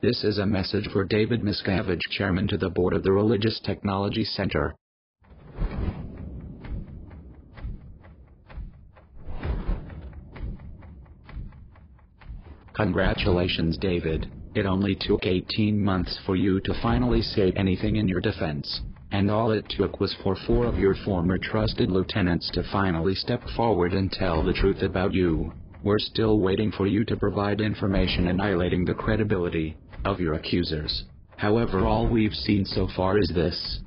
This is a message for David Miscavige, Chairman to the Board of the Religious Technology Center. Congratulations, David. It only took 18 months for you to finally say anything in your defense, and all it took was for 4 of your former trusted lieutenants to finally step forward and tell the truth about you. We're still waiting for you to provide information annihilating the credibility of your accusers. However, all we've seen so far is this.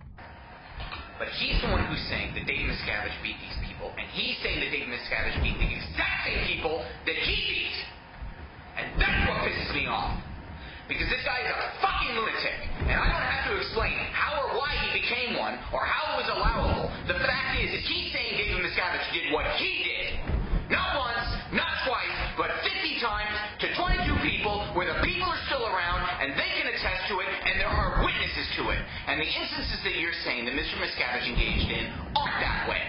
But he's the one who's saying that David Miscavige beat these people, and he's saying that David Miscavige beat the exact same people that he beat. And that's what pisses me off. Because this guy is a fucking lunatic, and I don't have to explain how or why he became one, or how it was allowable. The fact is he's saying David Miscavige did what he did. Not once, not twice, but 50 times to 22 people where the people are still around, and they can attest to it, and there are witnesses to it. And the instances that you're saying that Mr. Miscavige engaged in aren't that way.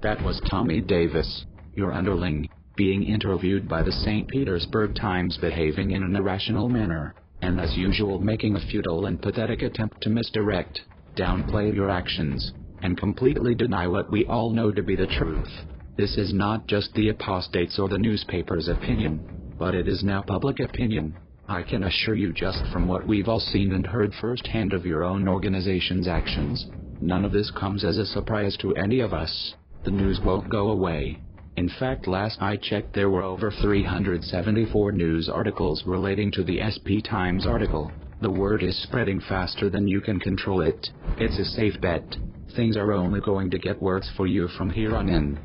That was Tommy Davis, your underling, being interviewed by the Saint Petersberg Times, behaving in an irrational manner, and as usual making a futile and pathetic attempt to misdirect, downplay your actions, and completely deny what we all know to be the truth. This is not just the apostates or the newspaper's opinion, but it is now public opinion. I can assure you, just from what we've all seen and heard firsthand of your own organization's actions, none of this comes as a surprise to any of us. The news won't go away. In fact, last I checked, there were over 374 news articles relating to the SP Times article. The word is spreading faster than you can control it. It's a safe bet. Things are only going to get worse for you from here on in.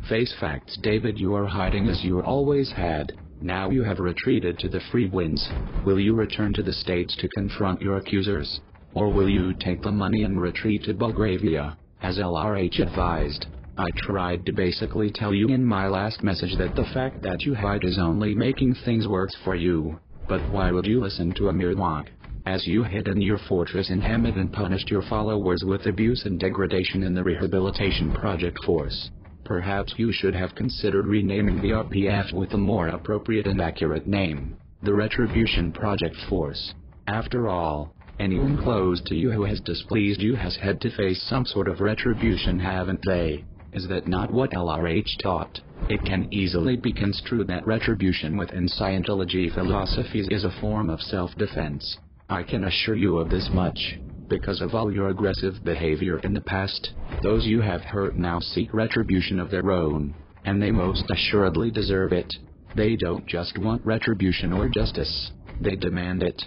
Face facts, David. You are hiding as you always had. Now you have retreated to the free winds. Will you return to the States to confront your accusers? Or will you take the money and retreat to Bulgaria, as LRH advised? I tried to basically tell you in my last message that the fact that you hide is only making things worse for you. But why would you listen to a mere wonk? As you hid in your fortress in Hammett and punished your followers with abuse and degradation in the Rehabilitation Project Force. Perhaps you should have considered renaming the RPF with a more appropriate and accurate name, the Retribution Project Force. After all, anyone close to you who has displeased you has had to face some sort of retribution, haven't they? Is that not what LRH taught? It can easily be construed that retribution within Scientology philosophies is a form of self-defense. I can assure you of this much. Because of all your aggressive behavior in the past, those you have hurt now seek retribution of their own, and they most assuredly deserve it. They don't just want retribution or justice, they demand it.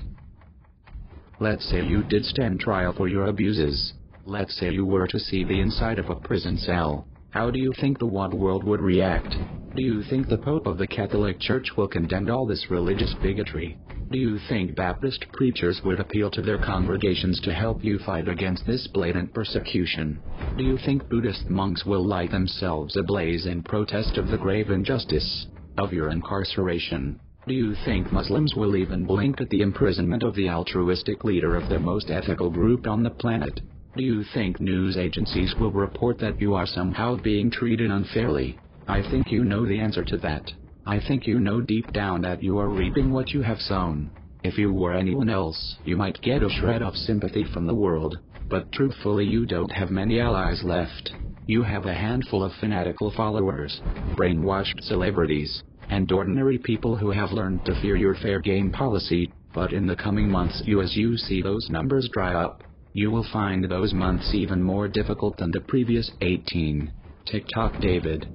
Let's say you did stand trial for your abuses. Let's say you were to see the inside of a prison cell. How do you think the world would react? Do you think the Pope of the Catholic Church will condemn all this religious bigotry? Do you think Baptist preachers would appeal to their congregations to help you fight against this blatant persecution? Do you think Buddhist monks will light themselves ablaze in protest of the grave injustice of your incarceration? Do you think Muslims will even blink at the imprisonment of the altruistic leader of the most ethical group on the planet? Do you think news agencies will report that you are somehow being treated unfairly? I think you know the answer to that. I think you know deep down that you are reaping what you have sown. If you were anyone else, you might get a shred of sympathy from the world, but truthfully you don't have many allies left. You have a handful of fanatical followers, brainwashed celebrities, and ordinary people who have learned to fear your fair game policy. But in the coming months, as you see those numbers dry up, you will find those months even more difficult than the previous 18. TikTok David.